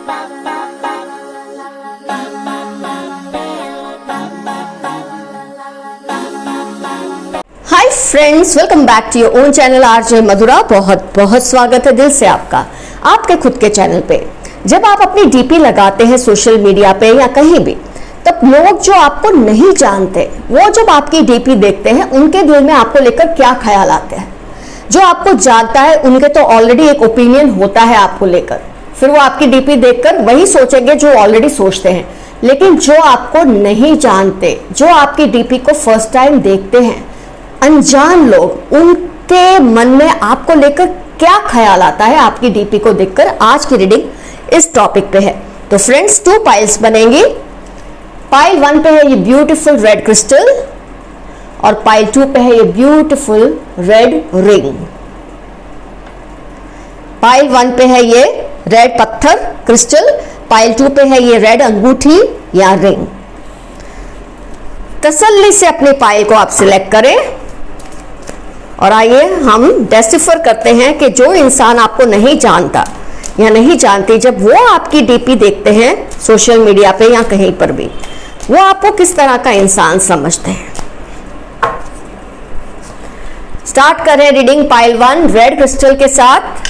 Hi friends, welcome back to your own channel RJ Madhura. बहुत बहुत स्वागत है दिल से आपका आपके खुद के चैनल पे। जब आप अपनी डीपी लगाते हैं सोशल मीडिया पे या कहीं भी, तब लोग जो आपको नहीं जानते वो जब आपकी डीपी देखते हैं उनके दिल में आपको लेकर क्या ख्याल आते हैं। जो आपको जानता है उनके तो ऑलरेडी एक ओपिनियन होता है आपको लेकर, फिर वो आपकी डीपी देखकर वही सोचेंगे जो ऑलरेडी सोचते हैं। लेकिन जो आपको नहीं जानते, जो आपकी डीपी को फर्स्ट टाइम देखते हैं, अनजान लोग, उनके मन में आपको लेकर क्या ख्याल आता है आपकी डीपी को देखकर, आज की रीडिंग इस टॉपिक पे है। तो फ्रेंड्स, 2 पाइल्स बनेंगी। पाइल 1 पे है ये ब्यूटीफुल रेड क्रिस्टल और पाइल 2 पे है ये ब्यूटीफुल रेड रिंग। पाइल 1 पे है ये रेड पत्थर क्रिस्टल, पाइल 2 पे है ये रेड अंगूठी या रिंग। तसल्ली से अपने पाइल को आप सिलेक्ट करें और आइए हम डेसिफर करते हैं कि जो इंसान आपको नहीं जानता या नहीं जानती, जब वो आपकी डीपी देखते हैं सोशल मीडिया पे या कहीं पर भी, वो आपको किस तरह का इंसान समझते हैं। स्टार्ट करें रीडिंग पाइल 1 रेड क्रिस्टल के साथ।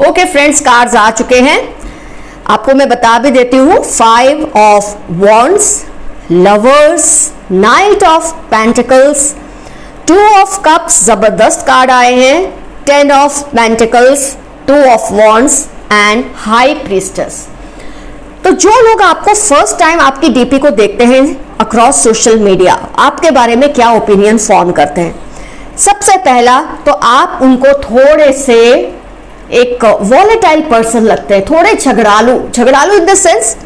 ओके फ्रेंड्स, कार्ड्स आ चुके हैं। आपको मैं बता भी देती हूँ। 5 of wands, lovers, night of pentacles, 2 of cups, जबरदस्त कार्ड आए हैं, 10 of pentacles, 2 of wands and high priestess. तो जो लोग आपको फर्स्ट टाइम आपकी डीपी को देखते हैं अक्रॉस सोशल मीडिया, आपके बारे में क्या ओपिनियन फॉर्म करते हैं। सबसे पहला तो आप उनको थोड़े से एक वॉलेटाइल पर्सन लगते हैं, थोड़े झगड़ालू इन द सेंस,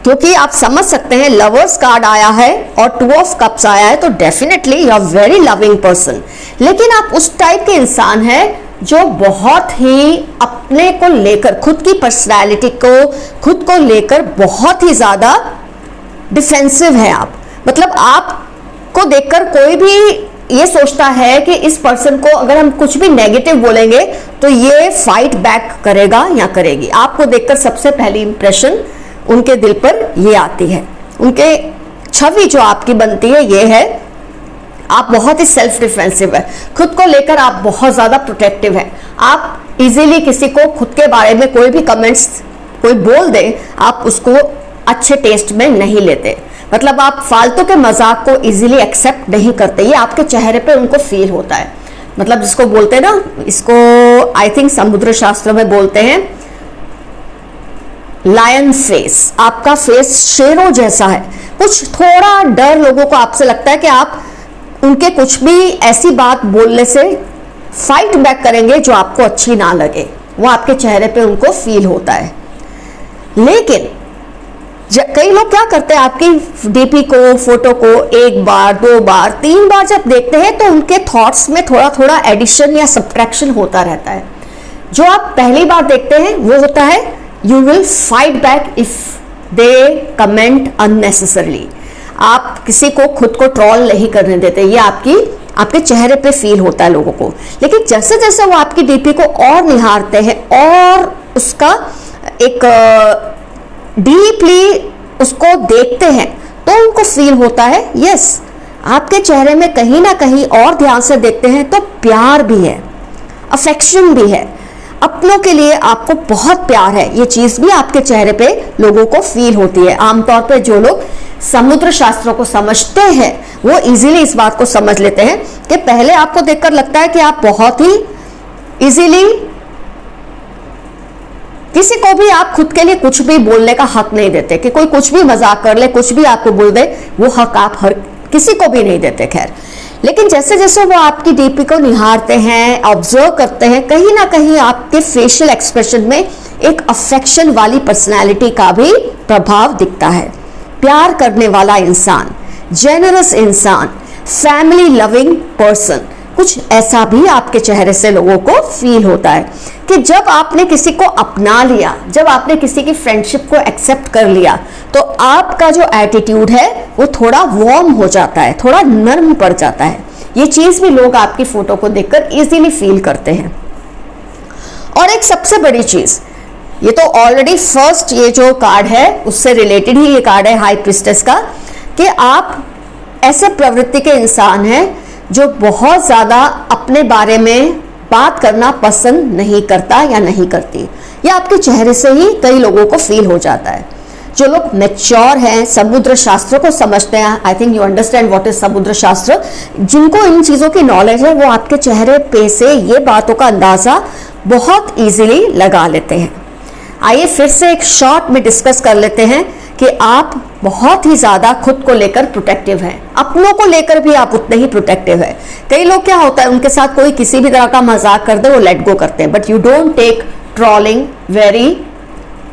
क्योंकि आप समझ सकते हैं लवर्स कार्ड आया है और 2 ऑफ कप्स आया है, तो definitely you are very loving person. लेकिन आप उस टाइप के इंसान हैं जो बहुत ही अपने को लेकर, खुद की पर्सनैलिटी को, खुद को लेकर बहुत ही ज्यादा डिफेंसिव है आप। मतलब आपको देखकर कोई भी ये सोचता है कि इस पर्सन को अगर हम कुछ भी नेगेटिव बोलेंगे तो ये फाइट बैक करेगा या करेगी। आपको देखकर सबसे पहली इंप्रेशन उनके दिल पर ये आती है, उनके छवि जो आपकी बनती है ये है, आप बहुत ही सेल्फ डिफेंसिव है, खुद को लेकर आप बहुत ज्यादा प्रोटेक्टिव है। आप इजीली किसी को खुद के बारे में कोई भी कमेंट्स कोई बोल दे, आप उसको अच्छे टेस्ट में नहीं लेते। मतलब आप फालतू के मजाक को इजीली एक्सेप्ट नहीं करते, ये आपके चेहरे पे उनको फील होता है। मतलब जिसको बोलते हैं ना, इसको आई थिंक समुद्र शास्त्र में बोलते हैं लायन फेस। आपका फेस शेरों जैसा है। कुछ थोड़ा डर लोगों को आपसे लगता है कि आप उनके कुछ भी ऐसी बात बोलने से फाइट बैक करेंगे जो आपको अच्छी ना लगे, वो आपके चेहरे पे उनको फील होता है। लेकिन कई लोग क्या करते हैं, आपकी डीपी को, फोटो को 1 बार 2 बार 3 बार जब देखते हैं तो उनके थॉट्स में थोड़ा थोड़ा एडिशन या सब्ट्रैक्शन होता रहता है। जो आप पहली बार देखते हैं वो होता है you will fight back if they comment unnecessarily. आप किसी को खुद को ट्रोल नहीं करने देते, ये आपके चेहरे पे फील होता है लोगों को। लेकिन जैसे जैसे वो आपकी डीपी को और निहारते हैं और उसका एक डीपली उसको देखते हैं तो उनको फील होता है यस, आपके चेहरे में कहीं ना कहीं और ध्यान से देखते हैं तो प्यार भी है, अफेक्शन भी है, अपनों के लिए आपको बहुत प्यार है। ये चीज भी आपके चेहरे पे लोगों को फील होती है। आमतौर पे जो लोग समुद्र शास्त्रों को समझते हैं वो इजीली इस बात को समझ लेते हैं कि पहले आपको देखकर लगता है कि आप बहुत ही इजीली किसी को भी आप खुद के लिए कुछ भी बोलने का हक नहीं देते, कि कोई कुछ भी मजाक कर ले, कुछ भी आपको बोल दे, वो हक आप हर किसी को भी नहीं देते। खैर, लेकिन जैसे जैसे वो आपकी डीपी को निहारते हैं, ऑब्जर्व करते हैं, कहीं ना कहीं आपके फेशियल एक्सप्रेशन में एक अफेक्शन वाली पर्सनैलिटी का भी प्रभाव दिखता है। प्यार करने वाला इंसान, जेनरस इंसान, फैमिली लविंग पर्सन, कुछ ऐसा भी आपके चेहरे से लोगों को फील होता है कि जब आपने किसी को अपना लिया, जब आपने किसी की फ्रेंडशिप को एक्सेप्ट कर लिया, तो आपका जो एटीट्यूड है वो थोड़ा वार्म हो जाता है, थोड़ा नर्म पड़ जाता है। ये चीज भी लोग आपकी फोटो को देखकर इजीली फील करते हैं। और एक सबसे बड़ी चीज, ये तो ऑलरेडी फर्स्ट ये जो कार्ड है उससे रिलेटेड ही ये कार्ड है हाई प्रीस्टेस का, कि आप ऐसे प्रवृत्ति के इंसान हैं जो बहुत ज्यादा अपने बारे में बात करना पसंद नहीं करता या नहीं करती। ये आपके चेहरे से ही कई लोगों को फील हो जाता है। जो लोग मैच्योर हैं, समुद्र शास्त्र को समझते हैं, I think you understand what is समुद्र शास्त्र, जिनको इन चीजों की नॉलेज है, वो आपके चेहरे पे से ये बातों का अंदाजा बहुत इजीली लगा लेते हैं। आइए फिर से एक शॉर्ट में डिस्कस कर लेते हैं कि आप बहुत ही ज्यादा खुद को लेकर प्रोटेक्टिव हैं, अपनों को लेकर भी आप उतने ही प्रोटेक्टिव है। कई लोग क्या होता है, उनके साथ कोई किसी भी तरह का मजाक कर दे वो लेट गो करते हैं, but you don't take trolling very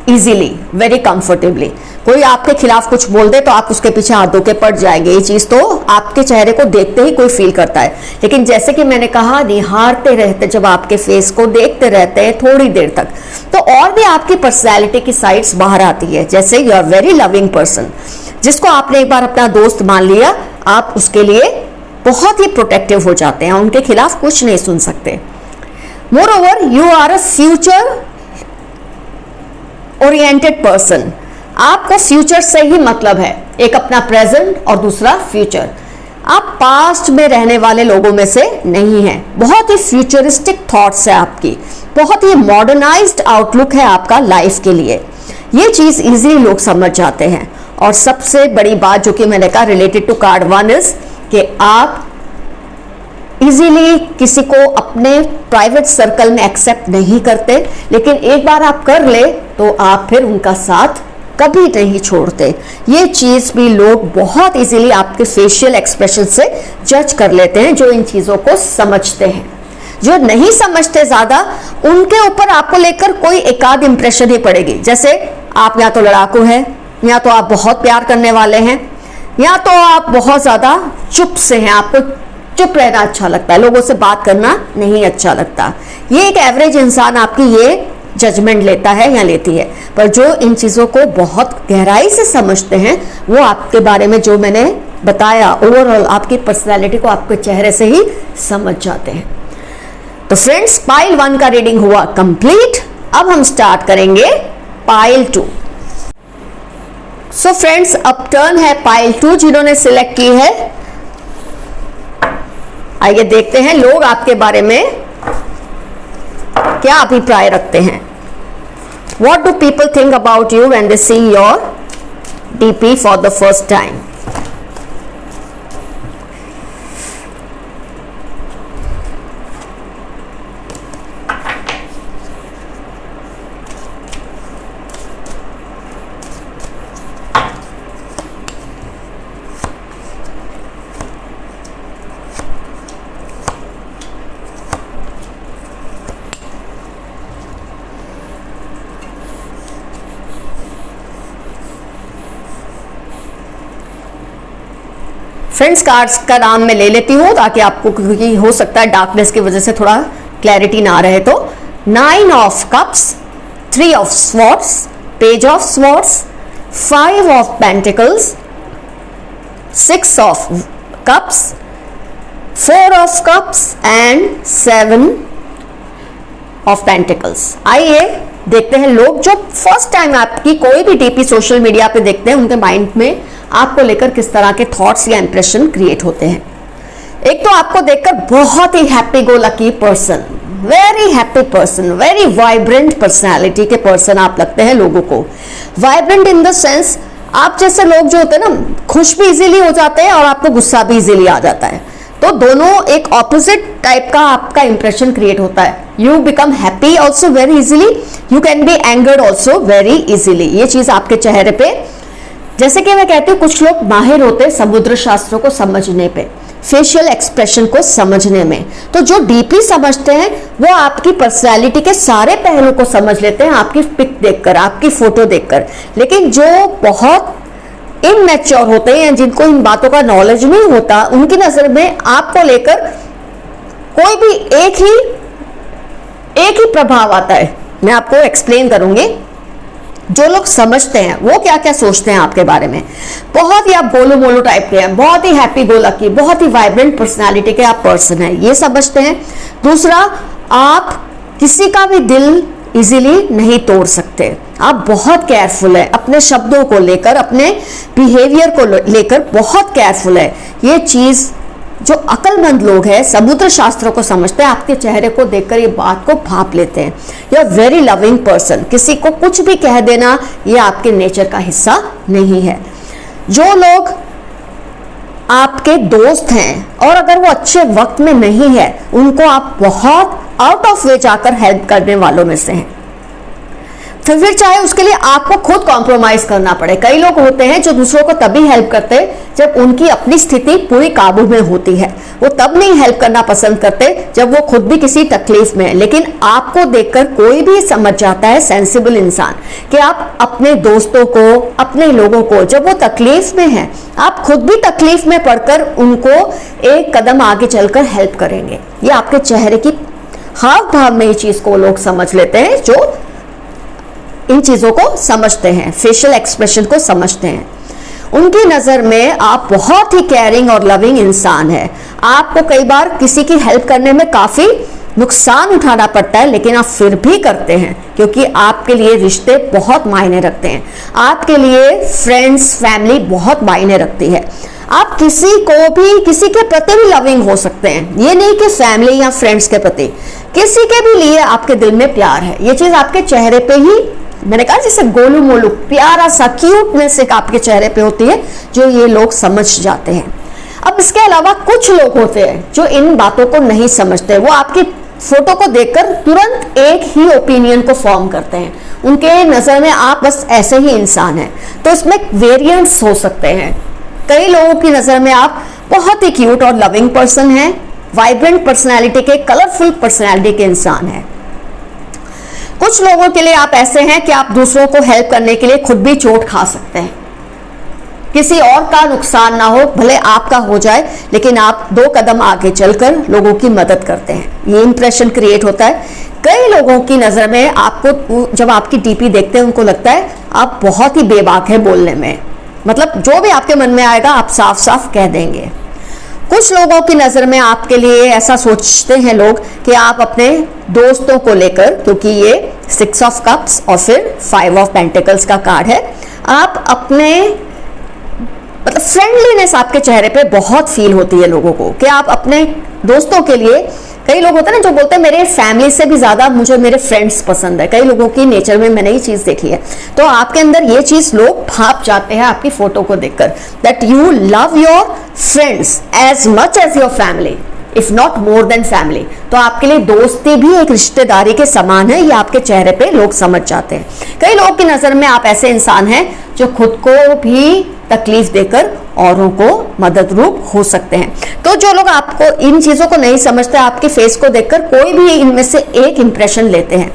easily, very comfortably. कोई आपके खिलाफ कुछ बोल दे तो आप उसके पीछे हाथ धो के पड़ जाएंगे। ये चीज तो आपके चेहरे को देखते ही कोई फील करता है। लेकिन जैसे कि मैंने कहा, निहारते रहते, जब आपके फेस को देखते रहते हैं थोड़ी देर तक, तो और भी आपकी पर्सनैलिटी की साइड्स बाहर आती है। जैसे you are very loving person, जिसको आपने एक बार अपना दोस्त मान लिया, आप उसके लिए बहुत ही प्रोटेक्टिव हो जाते हैं, उनके खिलाफ कुछ नहीं सुन सकते। Moreover you are a future oriented person, आपको फ्यूचर से ही मतलब है, एक अपना प्रेजेंट और दूसरा फ्यूचर। आप पास्ट में रहने वाले लोगों में से नहीं हैं। बहुत ही फ्यूचरिस्टिक थॉट्स है आपकी, बहुत ही मॉडर्नाइज्ड आउटलुक है आपका लाइफ के लिए। ये चीज इजीली लोग समझ जाते हैं। और सबसे बड़ी बात जो कि मैंने कहा रिलेटेड टू कार्ड 1 इज कि आप इजीली किसी को अपने प्राइवेट सर्कल में एक्सेप्ट नहीं करते, लेकिन एक बार आप कर ले तो आप फिर उनका साथ कभी नहीं छोड़ते। ये चीज भी लोग बहुत इजीली आपके फेशियल एक्सप्रेशन से जज कर लेते हैं, जो इन चीजों को समझते हैं। जो नहीं समझते ज्यादा, उनके ऊपर आपको लेकर कोई एकाध इंप्रेशन ही पड़ेगी। जैसे आप या तो लड़ाकू हैं, या तो आप बहुत प्यार करने वाले हैं, या तो आप बहुत ज्यादा चुप से हैं, आपको चुप रहना अच्छा लगता है, लोगों से बात करना नहीं अच्छा लगता। ये एक एवरेज इंसान आपकी ये जजमेंट लेता है या लेती है। पर जो इन चीजों को बहुत गहराई से समझते हैं, वो आपके बारे में जो मैंने बताया, ओवरऑल आपकी पर्सनैलिटी को आपके चेहरे से ही समझ जाते हैं। तो फ्रेंड्स, पाइल 1 का रीडिंग हुआ कंप्लीट। अब हम स्टार्ट करेंगे पाइल 2। सो फ्रेंड्स, अब टर्न है पाइल 2 जिन्होंने सिलेक्ट की है। आइए देखते हैं लोग आपके बारे में क्या अभिप्राय रखते हैं। What do people think about you when they see your DP for the first time? Friends, cards का नाम मैं ले लेती हूँ ताकि आपको, क्योंकि हो सकता है डार्कनेस की वजह से थोड़ा क्लैरिटी ना रहे। तो 9 of cups, 3 of swords, page of swords, 5 of pentacles, 6 of cups, 4 of cups and 7 of pentacles. आइए देखते हैं लोग जो फर्स्ट टाइम आपकी कोई भी डीपी सोशल मीडिया पे देखते हैं, उनके माइंड में आपको लेकर किस तरह के थॉट्स या इंप्रेशन क्रिएट होते हैं। एक तो आपको देखकर बहुत ही happy go lucky person, very happy person, very vibrant personality के पर्सन आप लगते हैं लोगों को। वाइब्रेंट इन द सेंस, आप जैसे लोग जो होते हैं ना, खुश भी इजीली हो जाते हैं और आपको गुस्सा भी इजीली आ जाता है। तो दोनों एक ऑपोजिट टाइप का आपका इंप्रेशन क्रिएट होता है। You become happy also very easily, you can be angered also very easily. ये चीज आपके चेहरे पे, जैसे कि मैं कहती हूँ, कुछ लोग माहिर होते हैं समुद्र शास्त्रों को समझने पे, फेशियल एक्सप्रेशन को समझने में। तो जो डीपली समझते हैं वो आपकी पर्सनैलिटी के सारे पहलू को समझ लेते हैं आपकी पिक देखकर, आपकी फोटो देखकर। लेकिन जो बहुत इनमैच्योर होते हैं, जिनको इन बातों का नॉलेज नहीं होता, उनकी नजर में आपको लेकर कोई भी एक ही प्रभाव आता है। मैं आपको एक्सप्लेन करूंगी। जो लोग समझते हैं वो क्या क्या सोचते हैं आपके बारे में। बहुत ही आप गोलू मोलू टाइप के हैं, बहुत ही हैप्पी गो लकी, बहुत ही वाइब्रेंट पर्सनालिटी के आप पर्सन हैं, ये समझते हैं। दूसरा, आप किसी का भी दिल इजीली नहीं तोड़ सकते। आप बहुत केयरफुल है अपने शब्दों को लेकर, अपने बिहेवियर को लेकर बहुत केयरफुल है। ये चीज जो अक्लमंद लोग हैं, समुद्र शास्त्रों को समझते हैं, आपके चेहरे को देखकर ये बात को भाप लेते हैं। You are very loving person. किसी को कुछ भी कह देना ये आपके नेचर का हिस्सा नहीं है। जो लोग आपके दोस्त हैं और अगर वो अच्छे वक्त में नहीं है, उनको आप बहुत आउट ऑफ वे जाकर हेल्प करने वालों में से हैं। फिर चाहे उसके लिए आपको खुद कॉम्प्रोमाइज करना पड़े। कई लोग होते हैं जो दूसरों को तभी हेल्प करते हैं जब उनकी अपनी स्थिति पूरी काबू में होती है। वो तब नहीं हेल्प करना पसंद करते जब वो खुद भी किसी तकलीफ में है। लेकिन आपको देखकर कोई भी समझ जाता है, सेंसिबल इंसान, कि आप अपने दोस्तों को, अपने लोगों को, जब वो तकलीफ में है, आप खुद भी तकलीफ में पड़कर उनको एक कदम आगे चलकर हेल्प करेंगे। ये आपके चेहरे की हाव भाव में ये चीज को लोग समझ लेते हैं, जो इन चीजों को समझते हैं, फेशियल एक्सप्रेशन को समझते हैं। उनकी नजर में आप बहुत ही केयरिंग और लविंग इंसान है। आपको कई बार किसी की हेल्प करने में काफी नुकसान उठाना पड़ता है, लेकिन आप फिर भी करते हैं क्योंकि आपके लिए रिश्ते बहुत मायने रखते हैं। आपके लिए फ्रेंड्स, फैमिली बहुत मायने रखती है। आप किसी को भी, किसी के प्रति भी लविंग हो सकते हैं। ये नहीं कि फैमिली या फ्रेंड्स के प्रति, किसी के भी लिए आपके दिल में प्यार है। ये चीज आपके चेहरे पे ही, मैंने कहा जैसे गोलू मोलू प्यारा सा क्यूटनेस एक आपके चेहरे पे होती है, जो ये लोग समझ जाते हैं। अब इसके अलावा कुछ लोग होते हैं जो इन बातों को नहीं समझते। वो आपकी फोटो को देखकर तुरंत एक ही ओपिनियन को फॉर्म करते हैं। उनके नजर में आप बस ऐसे ही इंसान हैं। तो इसमें वेरिएंट्स हो सकते हैं। कई लोगों की नजर में आप बहुत ही क्यूट और लविंग पर्सन हैं, वाइब्रेंट पर्सनैलिटी के, कलरफुल पर्सनैलिटी के इंसान हैं। कुछ लोगों के लिए आप ऐसे हैं कि आप दूसरों को हेल्प करने के लिए खुद भी चोट खा सकते हैं। किसी और का नुकसान ना हो, भले आपका हो जाए, लेकिन आप 2 कदम आगे चलकर लोगों की मदद करते हैं। ये इंप्रेशन क्रिएट होता है। कई लोगों की नजर में आपको, जब आपकी डीपी देखते हैं, उनको लगता है आप बहुत ही बेबाक है बोलने में। मतलब जो भी आपके मन में आएगा आप साफ साफ कह देंगे। कुछ लोगों की नजर में आपके लिए ऐसा सोचते हैं लोग कि आप अपने दोस्तों को लेकर, क्योंकि ये 6 ऑफ कप्स और फिर 5 ऑफ पेंटिकल्स का कार्ड है, आप अपने मतलब फ्रेंडलीनेस आपके चेहरे पे बहुत फील होती है लोगों को, कि आप अपने दोस्तों के लिए, कई लोग होते हैं ना जो बोलते हैं मेरे फैमिली से भी ज्यादा मुझे मेरे फ्रेंड्स पसंद है। कई लोगों की नेचर में मैंने ये चीज देखी है। तो आपके अंदर ये चीज लोग भाप जाते हैं आपकी फोटो को देखकर, that you love your friends as much as your family, if not more then family. तो आपके लिए दोस्ती भी एक रिश्तेदारी के समान है, ये आपके चेहरे पे लोग समझ जाते हैं। कई लोगों की नजर में आप ऐसे इंसान हैं जो खुद को भी तकलीफ देकर औरों को मदद रूप हो सकते हैं। तो जो लोग आपको इन चीजों को नहीं समझते, आपके फेस को देखकर कोई भी इनमें से एक इंप्रेशन लेते हैं।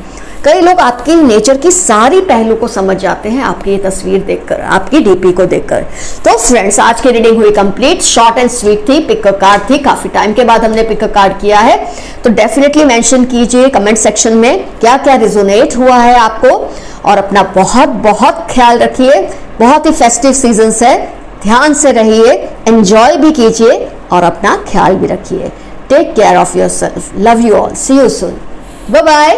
कई लोग आपकी नेचर की सारी पहलू को समझ जाते हैं आपकी ये तस्वीर देखकर, आपकी डीपी को देखकर। तो फ्रेंड्स, आज की रीडिंग हुई कंप्लीट, शॉर्ट एंड स्वीट थी, पिक अ कार्ड थी। काफी टाइम के बाद हमने पिक अ कार्ड किया है, तो डेफिनेटली मेंशन कीजिए कमेंट सेक्शन में क्या क्या रिजोनेट हुआ है आपको। और अपना बहुत बहुत ख्याल रखिए। बहुत ही फेस्टिव सीजन है, ध्यान से रहिए, एंजॉय भी कीजिए और अपना ख्याल भी रखिए। Take care of yourself. Love you all. See you soon. Bye bye.